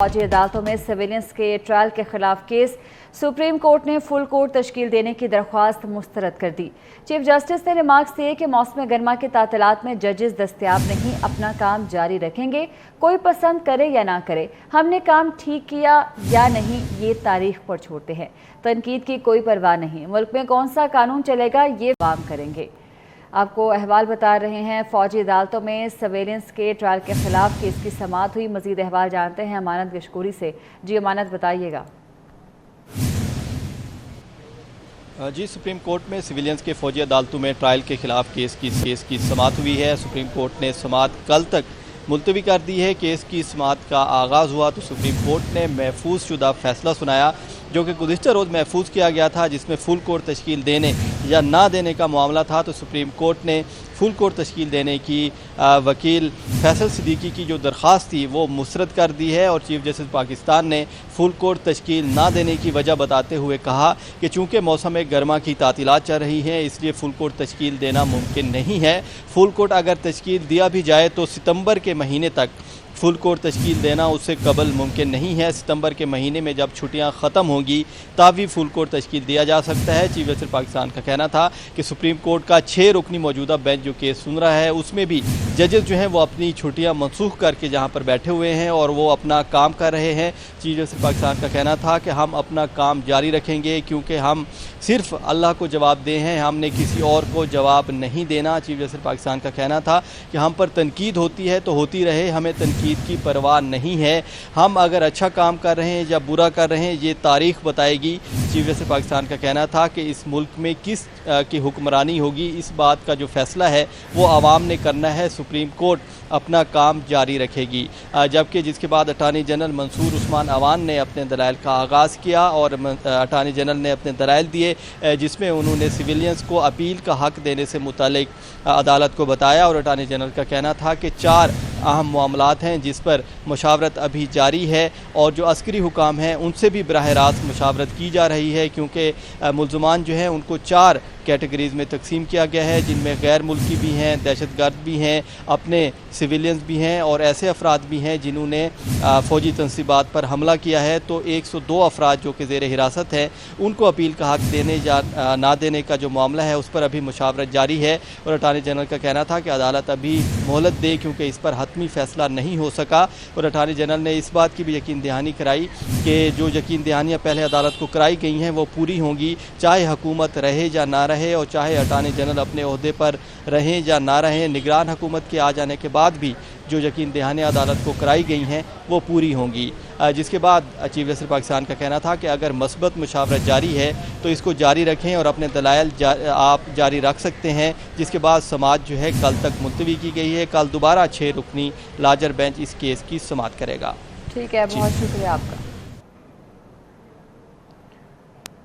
फौजी अदालतों में सिविलियंस के ट्रायल के खिलाफ केस। सुप्रीम कोर्ट ने फुल कोर्ट तश्कील देने की दरख्वास्त मुस्तरद कर दी। चीफ जस्टिस ने रिमार्क्स दिए कि मौसम गर्मा के तातीलात में जजेस दस्तयाब नहीं, अपना काम जारी रखेंगे, कोई पसंद करे या ना करे। हमने काम ठीक किया या नहीं ये तारीख पर छोड़ते हैं, तनकीद की कोई परवाह नहीं। मुल्क में कौन सा कानून चलेगा ये काम करेंगे। आपको अहवाल बता रहे हैं, फौजी अदालतों में सर्वेलेंस के ट्रायल के खिलाफ केस की समाअत हुई। मजीद अहवाल जानते हैं अमानत गशकोरी से। जी अमानत, बताइएगा। जी, सुप्रीम कोर्ट में सिविलियंस के फौजी अदालतों में ट्रायल के खिलाफ केस की समाअत हुई है। सुप्रीम कोर्ट ने समाअत कल तक मुलतवी कर दी है। केस की समाअत का आगाज़ हुआ तो सुप्रीम कोर्ट ने महफूज शुदा फैसला सुनाया, जो कि गुज़िश्ता रोज़ महफूज किया गया था, जिसमें फुल कोर्ट तश्कील देने या ना देने का मामला था। तो सुप्रीम कोर्ट ने फुल कोर्ट तश्कील देने की वकील फैसल सिद्दीकी की जो दरख्वास्त थी वो मुस्तरद कर दी है। और चीफ जस्टिस पाकिस्तान ने फुल कोर्ट तश्कील ना देने की वजह बताते हुए कहा कि चूँकि मौसम गर्मा की तातीलात चल रही हैं, इसलिए फुल कोर्ट तश्कील देना मुमकिन नहीं है। फुल कोर्ट अगर तश्कील दिया भी जाए तो सितंबर के महीने तक फुल कोर्ट तश्कील देना उससे कबल मुमकिन नहीं है। सितंबर के महीने में जब छुट्टियां ख़त्म होंगी तभी फुल कोर्ट तश्कील दिया जा सकता है। चीफ जस्टिस पाकिस्तान का कहना था कि सुप्रीम कोर्ट का 6 रुकनी मौजूदा बेंच जो केस सुन रहा है उसमें भी जजेस जो हैं वो अपनी छुट्टियां मनसूख करके जहां पर बैठे हुए हैं और वो अपना काम कर रहे हैं। चीफ जस्टिस पाकिस्तान का कहना था कि हम अपना काम जारी रखेंगे, क्योंकि हम सिर्फ अल्लाह को जवाब दे हैं, हमने किसी और को जवाब नहीं देना। चीफ जस्टिस पाकिस्तान का कहना था कि हम पर तनकीद होती है तो होती रहे, हमें तनकीद की परवाह नहीं है। हम अगर अच्छा काम कर रहे हैं या बुरा कर रहे हैं ये तारीख बताएगी। चीफ जस्टिस पाकिस्तान का कहना था कि इस मुल्क में किस की हुक्मरानी होगी, इस बात का जो फैसला है वो आवाम ने करना है, सुप्रीम कोर्ट अपना काम जारी रखेगी। जबकि जिसके बाद अटार्नी जनरल मंसूर उस्मान अवान ने अपने दलाइल का आगाज़ किया और अटार्नी जनरल ने अपने दलाइल दिए, जिसमें उन्होंने सिविलियंस को अपील का हक़ देने से मुतालिक अदालत को बताया। और अटार्नी जनरल का कहना था कि 4 अहम मामलात हैं जिस पर मुशावरत अभी जारी है और जो अस्करी हुकाम हैं उनसे भी बराह रास्त मुशावरत की जा रही है, क्योंकि मुल्ज़मान जो हैं उनको 4 कैटेगरीज़ में तकसीम किया गया है, जिनमें गैर मुल्की भी हैं, दहशतगर्द भी हैं, अपने सिविलियंस भी हैं और ऐसे अफराद भी हैं जिन्होंने फ़ौजी तनसीबात पर हमला किया है। तो 102 अफराद जो कि ज़ेर हिरासत हैं उनको अपील का हक़ देने या ना देने का जो मामला है उस पर अभी मुशावरत जारी है। और अटार्नी जनरल का कहना था कि अदालत अभी मोहलत दे, क्योंकि इस पर हतमी फ़ैसला नहीं हो सका। और अटार्नी जनरल ने इस बात की भी यकीन दहानी कराई कि जो यकीन दहानियाँ पहले अदालत को कराई गई हैं वो पूरी होंगी, चाहे हुकूमत रहे या ना रहे और चाहे अटार्नी जनरल अपने ओहदे पर रहें या ना रहें। निगरान हुकूमत के आ जाने के बाद भी जो यकीन दहानियाँ अदालत को कराई गई हैं वो पूरी होंगी। जिसके बाद चीफ जस्टिस पाकिस्तान का कहना था कि अगर मस्बत मुशावरत जारी है तो इसको जारी रखें और अपने दलाइल आप जारी रख सकते हैं। जिसके बाद समाअत जो है कल तक मुलतवी की गई है। कल दोबारा 6 रुकनी लार्जर बेंच इस केस की समाअत करेगा। ठीक है, बहुत शुक्रिया आपका।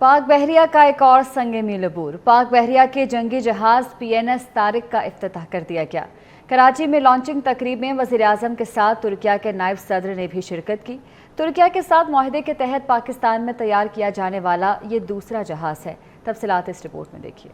पाक बहरिया का एक और संगे मील अबूर। पाक बहरिया के जंगी जहाज PNS तारिक का इफ्तिताह कर दिया गया। कराची में लॉन्चिंग तकरीब में वज़ीर आज़म के साथ तुर्किया के नायब सदर ने भी शिरकत की। तुर्किया के साथ मुआहदे के तहत पाकिस्तान में तैयार किया जाने वाला ये दूसरा जहाज है। तफसीलात इस रिपोर्ट में देखिए।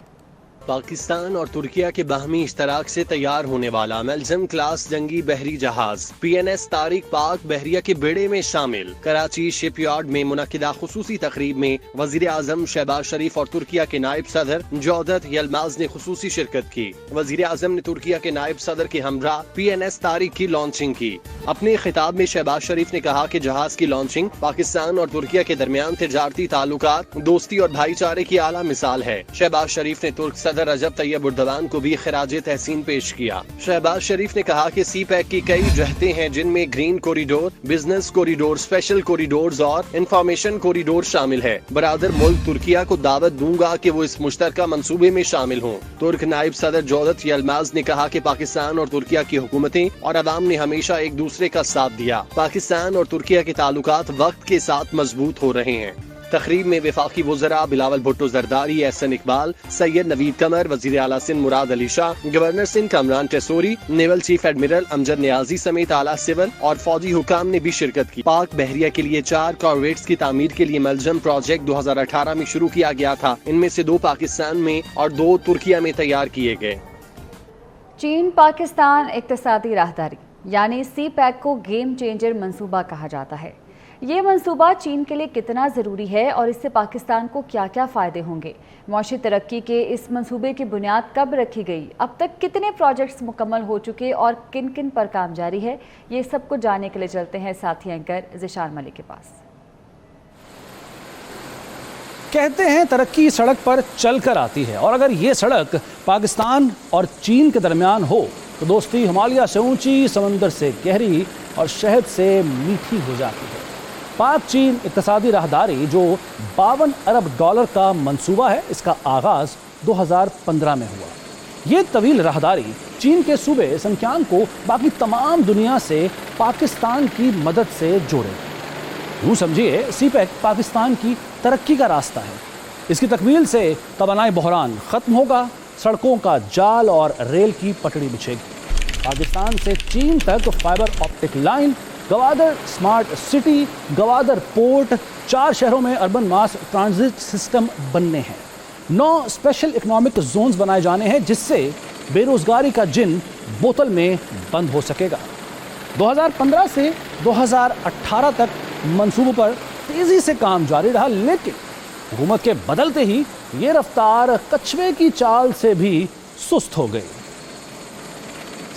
पाकिस्तान और तुर्किया के बाहमी इश्तराक से तैयार होने वाला मेल्जम क्लास जंगी बहरी जहाज PNS तारिक पाक बहरिया के बेड़े में शामिल। कराची शिपयार्ड में मुनक्किदा खुसूसी तकरीब में वजीर आजम शहबाज शरीफ और तुर्किया के नायब सदर जौदत यलमाज ने खुसूसी शिरकत की। वजीर आजम ने तुर्किया के नायब सदर के हमरा PNS तारिक की लॉन्चिंग की। अपने खिताब में शहबाज शरीफ ने कहा कि जहाज की लॉन्चिंग पाकिस्तान और तुर्किया के दरमियान तिजारती ताल्लुकात, दोस्ती और भाईचारे की आला मिसाल है। शहबाज शरीफ ने तुर्क सदर रजब तैयब उर्दवान को भी खिराजे तहसीन पेश किया। शहबाज शरीफ ने कहा कि CPEC की कई जहतें हैं जिनमें green corridor, business corridor, special corridors और इंफॉर्मेशन कॉरिडोर शामिल है। बरादर मुल्क तुर्किया को दावत दूंगा कि वो इस मुश्तरका मंसूबे में शामिल हों। तुर्क नायब सदर जौदत यलमाज ने कहा कि पाकिस्तान और तुर्किया की हुकूमतें और अवाम ने हमेशा एक दूसरे का साथ दिया। पाकिस्तान और तुर्किया के ताल्लुकात वक्त के साथ मजबूत हो रहे हैं। तकरीब में वफाकी वज़रा बिलावल भुट्टो जरदारी, एहसन इकबाल, सैयद नवीद कमर, वज़ीर आला Sindh Murad Ali Shah, governor Sindh Kamran Tessori, naval chief admiral Amjad Niazi समेत आला सिविल और फौजी हुकाम ने भी शिरकत की। पाक बहरिया के लिए 4 कॉर्वेट्स की तामीर के लिए मलजम प्रोजेक्ट 2018 में शुरू किया गया था। इनमें से 2 पाकिस्तान में और 2 तुर्किया में तैयार किए गए। चीन पाकिस्तान इक्तिसादी राहदारी यानी CPEC को गेम चेंजर मंसूबा कहा जाता है। ये मंसूबा चीन के लिए कितना ज़रूरी है और इससे पाकिस्तान को क्या क्या फ़ायदे होंगे? मौशी तरक्की के इस मंसूबे की बुनियाद कब रखी गई? अब तक कितने प्रोजेक्ट्स मुकम्मल हो चुके और किन किन पर काम जारी है? ये सब कुछ जानने के लिए चलते हैं साथी एंकर ज़िशान मलिक के पास। कहते हैं तरक्की सड़क पर चलकर आती है, और अगर ये सड़क पाकिस्तान और चीन के दरमियान हो तो दोस्ती हिमालय से ऊंची, समंदर से गहरी और शहद से मीठी हो जाती है। पाक चीन इक्तिसादी राहदारी जो 52 अरब डॉलर का मंसूबा है, इसका आगाज 2015 में हुआ। ये तवील राहदारी चीन के सूबे संक्यान को बाकी तमाम दुनिया से पाकिस्तान की मदद से जोड़े। यूँ समझिए सीपैक पाकिस्तान की तरक्की का रास्ता है। इसकी तकमील से तवानाई बहरान ख़त्म होगा, सड़कों का जाल और रेल की पटड़ी बिछेगी। पाकिस्तान से चीन तक fibre optic line, Gwadar smart city, Gwadar port, 4 शहरों में अर्बन मास ट्रांजिट सिस्टम बनने हैं। 9 स्पेशल इकोनॉमिक जोन्स बनाए जाने हैं, जिससे बेरोजगारी का जिन बोतल में बंद हो सकेगा। 2015 से 2018 तक मंसूबों पर तेजी से काम जारी रहा, लेकिन हुकूमत के बदलते ही ये रफ्तार कछुए की चाल से भी सुस्त हो गई।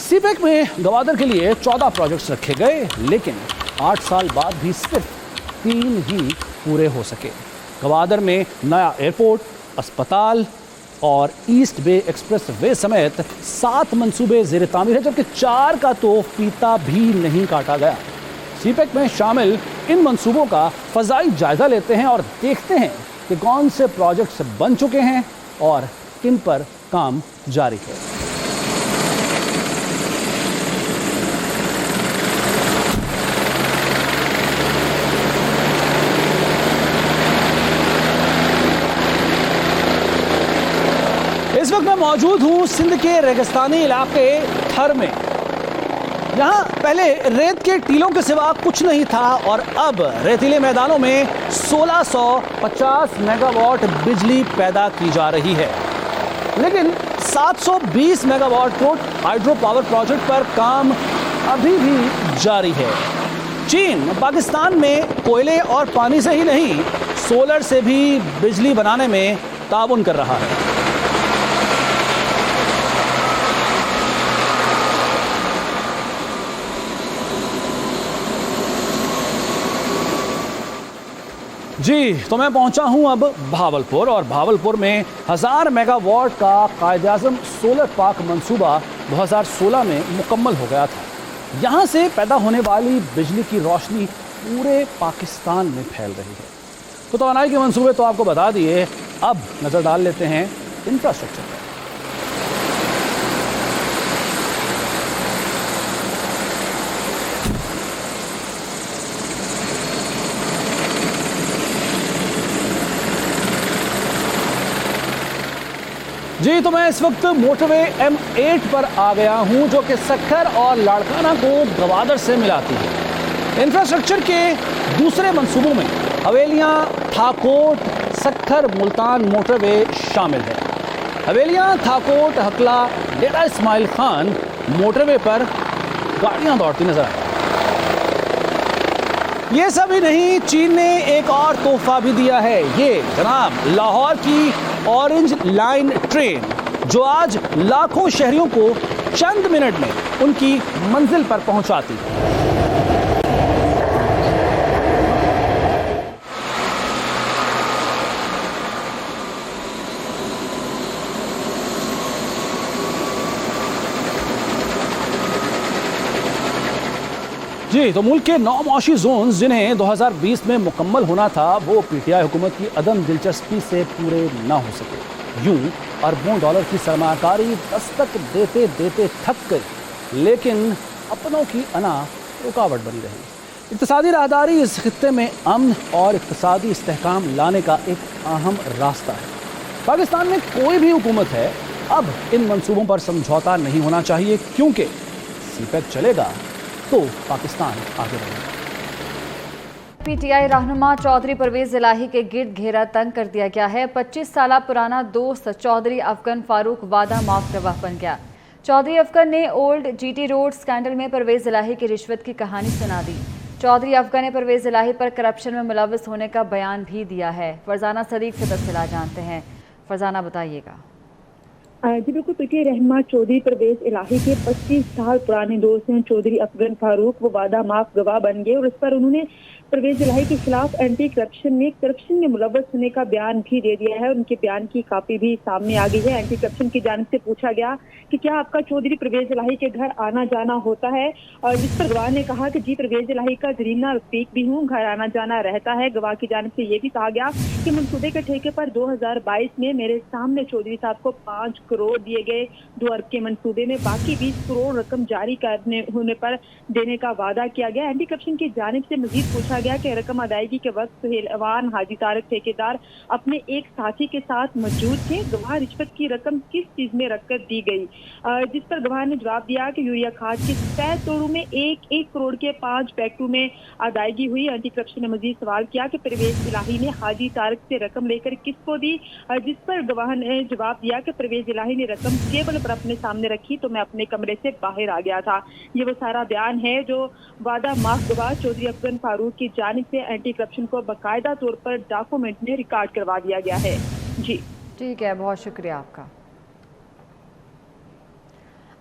सीपैक में गवादर के लिए 14 प्रोजेक्ट्स रखे गए, लेकिन 8 साल बाद भी सिर्फ 3 ही पूरे हो सके। गवादर में नया एयरपोर्ट, अस्पताल और ईस्ट बे एक्सप्रेस वे समेत 7 मंसूबे ज़ेर तामीर है, जबकि 4 का तो फीता भी नहीं काटा गया। सीपैक में शामिल इन मंसूबों का फ़ज़ाई जायज़ा लेते हैं और देखते हैं कि कौन से प्रोजेक्ट्स बन चुके हैं और किन पर काम जारी है। इस वक्त मैं मौजूद हूँ सिंध के रेगिस्तानी इलाके थर में। यहाँ पहले रेत के टीलों के सिवा कुछ नहीं था, और अब रेतीले मैदानों में 1650 मेगावाट बिजली पैदा की जा रही है। लेकिन 720 मेगावाट को हाइड्रो पावर प्रोजेक्ट पर काम अभी भी जारी है। चीन पाकिस्तान में कोयले और पानी से ही नहीं, सोलर से भी बिजली बनाने में ताउन कर रहा है। जी, तो मैं पहुंचा हूं अब भावलपुर, और भावलपुर में 1000 मेगावाट का कायद-ए-आज़म सोलर पार्क मंसूबा 2016 में मुकम्मल हो गया था। यहां से पैदा होने वाली बिजली की रोशनी पूरे पाकिस्तान में फैल रही है। तो तवानाई के मंसूबे तो आपको बता दिए, अब नज़र डाल लेते हैं इंफ्रास्ट्रक्चर पर। जी, तो मैं इस वक्त मोटरवे M8 पर आ गया हूं, जो कि सक्खर और लाड़काना को गवादर से मिलाती है। इंफ्रास्ट्रक्चर के दूसरे मंसूबों में हवेलियां, थाकोट, सक्खर, मुल्तान मोटरवे शामिल है। हवेलियां, थाकोट, हकला, डेरा इस्माइल खान मोटरवे पर गाड़ियां दौड़ती नजर आई। ये सब ही नहीं, चीन ने एक और तोहफा भी दिया है। ये जनाब लाहौर की ऑरेंज लाइन ट्रेन, जो आज लाखों शहरियों को चंद मिनट में उनकी मंजिल पर पहुंचाती है। जी, तो मुल्क के 9 मौशी जोन्स जिन्हें 2020 में मुकम्मल होना था, वो पीटीआई हुकूमत की अदम दिलचस्पी से पूरे ना हो सके। यूं अरबों डॉलर की सरमाकारी दस्तक देते देते थक गई, लेकिन अपनों की अना रुकावट बनी रही। इक्तिसादी राहदारी इस खित्ते में अमन और इक्तिसादी इस्तेहकाम लाने का एक अहम रास्ता है। पाकिस्तान में कोई भी हुकूमत है, अब इन मंसूबों पर समझौता नहीं होना चाहिए, क्योंकि सीपैक चलेगा तो पाकिस्तान आगे बढ़ेगा। पीटीआई रहनुमा चौधरी परवेज इलाही के गिर्द घेरा तंग कर दिया गया है। 25 साल पुराना दोस्त चौधरी अफगन फारूक वादा माफ रवाह बन गया। चौधरी अफगन ने ओल्ड जीटी रोड स्कैंडल में परवेज इलाही की रिश्वत की कहानी सुना दी। चौधरी अफगान ने परवेज इलाही पर करप्शन में मुलव्वस होने का बयान भी दिया है। फरजाना सदीक से तफसीलात जानते हैं। फरजाना बताइएगा। जी बिल्कुल, पीटीआई रहनुमा चौधरी परवेज इलाही के 25 साल पुराने दोस्त हैं चौधरी अफगान फारूक, वो वादा माफ गवाह बन गए और इस पर उन्होंने परवेज इलाही के खिलाफ एंटी करप्शन में मुलव्वस होने का बयान भी दे दिया है। उनके बयान की कॉपी भी सामने आ गई है। एंटी करप्शन की जानिब से पूछा गया कि क्या आपका चौधरी परवेज इलाही के घर आना जाना होता है, और जिस पर गवाह ने कहा कि जी परवेज इलाही का जरीना रफीक भी हूँ, घर आना जाना रहता है। गवाह की जानिब से ये भी कहा गया कि मनसूबे के ठेके पर 2022 में मेरे सामने चौधरी साहब को 5 करोड़ दिए गए। 2 अरब के मंसूबे में बाकी 20 करोड़ रकम जारी करने होने पर देने का वादा किया गया। एंटी करप्शन की जानिब से मजीद पूछा गया कि रकम अदायगी के वक्त सुहेल अवान हाजी तारक ठेकेदार अपने एक साथी के साथ मौजूद थे। गवाह रिश्वत की रकम किस चीज में रखकर दी गई, जिस पर गवाह ने जवाब दिया कि यूरिया खाद के 6 तोड़ों में 1 करोड़ के 5 पैकेटों में अदायगी हुई। एंटी करप्शन ने मजीद सवाल किया कि परवेज इलाही ने हाजी तारक से रकम लेकर किसको दी, जिस पर गवाह ने जवाब दिया कि परवेज इलाही ने रकम टेबल पर अपने सामने रखी तो मैं अपने कमरे से बाहर आ गया था। ये वो सारा बयान है जो वादा माफ गवाह चौधरी अफगान फारूक की जानिब से एंटी करप्शन को बाकायदा तौर पर डॉक्यूमेंट में रिकॉर्ड करवा दिया गया है। जी ठीक है, बहुत शुक्रिया आपका।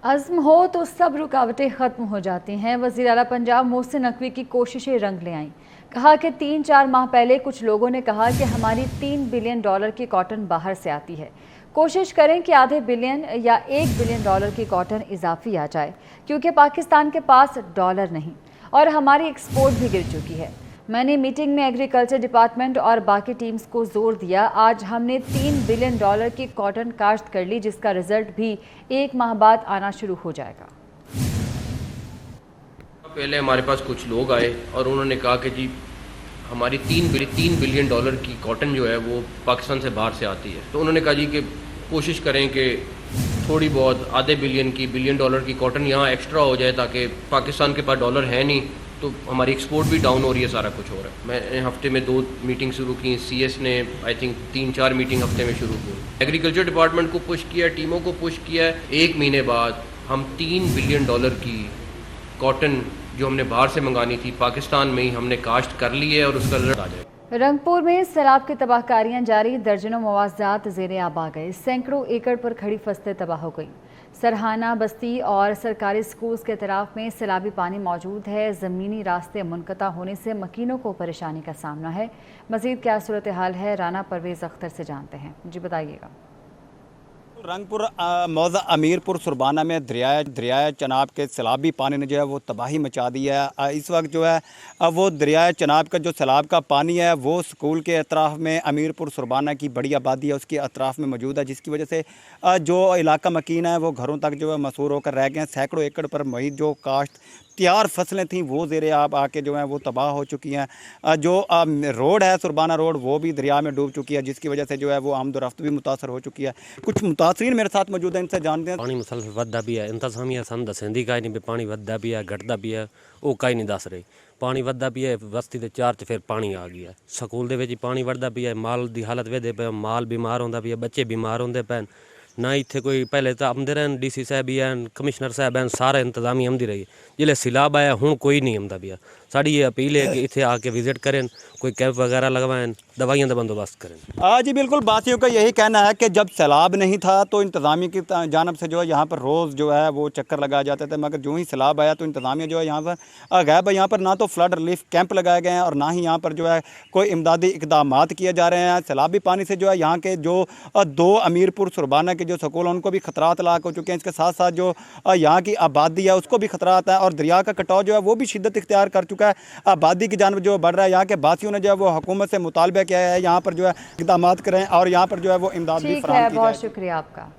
अज़्म हो तो सब रुकावटें ख़त्म हो जाती हैं। वज़ीर आला पंजाब मोहसिन नकवी की कोशिशें रंग ले आईं। कहा कि 3-4 माह पहले कुछ लोगों ने कहा कि हमारी $3 बिलियन की कॉटन बाहर से आती है। कोशिश करें कि आधे बिलियन या $1 बिलियन की कॉटन इजाफी आ जाए, क्योंकि पाकिस्तान के पास डॉलर नहीं और हमारी एक्सपोर्ट भी गिर चुकी है। मैंने मीटिंग में एग्रीकल्चर डिपार्टमेंट और बाकी टीम्स को जोर दिया। आज हमने $3 बिलियन की कॉटन काश्त कर ली, जिसका रिजल्ट भी 1 माह बाद आना शुरू हो जाएगा। पहले हमारे पास कुछ लोग आए और उन्होंने कहा कि जी हमारी $3 बिलियन की कॉटन जो है वो पाकिस्तान से बाहर से आती है। तो उन्होंने कहा जी कि कोशिश करें कि थोड़ी बहुत आधे बिलियन डॉलर की कॉटन यहाँ एक्स्ट्रा हो जाए, ताकि पाकिस्तान के पास डॉलर है नहीं तो हमारी एक्सपोर्ट भी डाउन हो रही है, सारा कुछ हो रहा है। मैंने हफ्ते में 2 मीटिंग शुरू की, CS ने आई थिंक 3-4 मीटिंग हफ्ते में शुरू की। एग्रीकल्चर डिपार्टमेंट को पुश किया, टीमों को पुश किया। 1 महीने बाद हम $3 बिलियन की कॉटन जो हमने बाहर से मंगानी थी पाकिस्तान में ही हमने काश्त कर ली है और उसका रिजल्ट आ जाएगा। रंगपुर में सैलाब की तबाहकारियां जारी, दर्जनों मवाजात ज़ेरे आब आ गए। सैकड़ों एकड़ पर खड़ी फसलें तबाह हो गई। सरहाना बस्ती और सरकारी स्कूल्स के तरफ में सैलाबी पानी मौजूद है। ज़मीनी रास्ते मुनक़ता होने से मकीनों को परेशानी का सामना है। मज़ीद क्या सूरत हाल है, राना परवेज़ अख्तर से जानते हैं। जी बताइएगा। रंगपुर मौज़ा अमीरपुर सुरबाना में दरियाए चनाब के सैलाबी पानी ने जो है वो तबाही मचा दी है। इस वक्त जो है वो दरियाए चनाब का जो सैलाब का पानी है वो स्कूल के अतराफ़ में अमीरपुर सुरबाना की बड़ी आबादी है उसके अतराफ़ में मौजूद है, जिसकी वजह से जो इलाका मकीन है वो घरों तक जो है मसूर होकर रह गए हैं। सैकड़ों एकड़ पर मुहित जो काश्त तैयार फसलें थीं वो ज़ेरे आब आके जो हैं वो तबाह हो चुकी हैं। जो रोड है सुरबाना रोड वो भी दरिया में डूब चुकी है, जिसकी वजह से जो है वो आमदोरफ्त भी मुतासर हो चुकी है। कुछ मुतासरीन मेरे साथ मौजूद हैं, इनसे जानते हैं। पानी मुसलसल वधदा भी है, इंतजामिया सन दसेंदी का नहीं, पानी वधदा भी है घटदा भी है, वो कहीं नहीं दस रही। पानी वधदा भी है, बस्ती के 4 च फिर पानी आ गया। स्कूल दे विच पानी वधदा भी है, माल की हालत वेदे पे, माल बीमार होंदा भी है, बच्चे बीमार होंदे पैन ना। इत्थे कोई पहले तो आमदे रहन, DC साहब भी हैं, कमिश्नर साहब हैं, सारा इंतजामी आमदी रही। जिले सैलाब आया हुण कोई नहीं आमदा भी है। साड़ी ये अपील है कि इत्थे आके विजिट करें, कोई कैंप वगैरह लगवाएं, दवाइयां का बंदोबस्त करें। जी बिल्कुल, बासियों का यही कहना है कि जब सैलाब नहीं था तो इंतज़ामिया की जानब से जो है यहाँ पर रोज़ जो है वो चक्कर लगाए जाते थे, मगर जो ही सैलाब आया तो इंतज़ामिया जो है यहाँ पर गायब है। यहाँ पर ना तो फ्लड रिलीफ कैंप लगाए गए हैं और ना ही यहाँ पर जो है कोई इमदादी इक़दामात किए जा रहे हैं। सैलाबी पानी से जो है यहाँ के जो 2 अमीरपुर सुरबाना के जो स्कूल हैं उनको भी ख़तरात लाक हो चुके हैं। इसके साथ साथ जो यहाँ की आबादी है उसको भी ख़तरात है और दरिया का कटाव जो है वो भी शिद्दत इख्तियार कर चुका है। आबादी की जानब जो बढ़ रहा है, यहाँ के बासियों ने जो है वो हुकूमत से मुतालबा किया है यहाँ पर जो है इक़दामात करें और यहाँ पर जो है वो इमदाद भी फराहम की जाए। बहुत शुक्रिया आपका।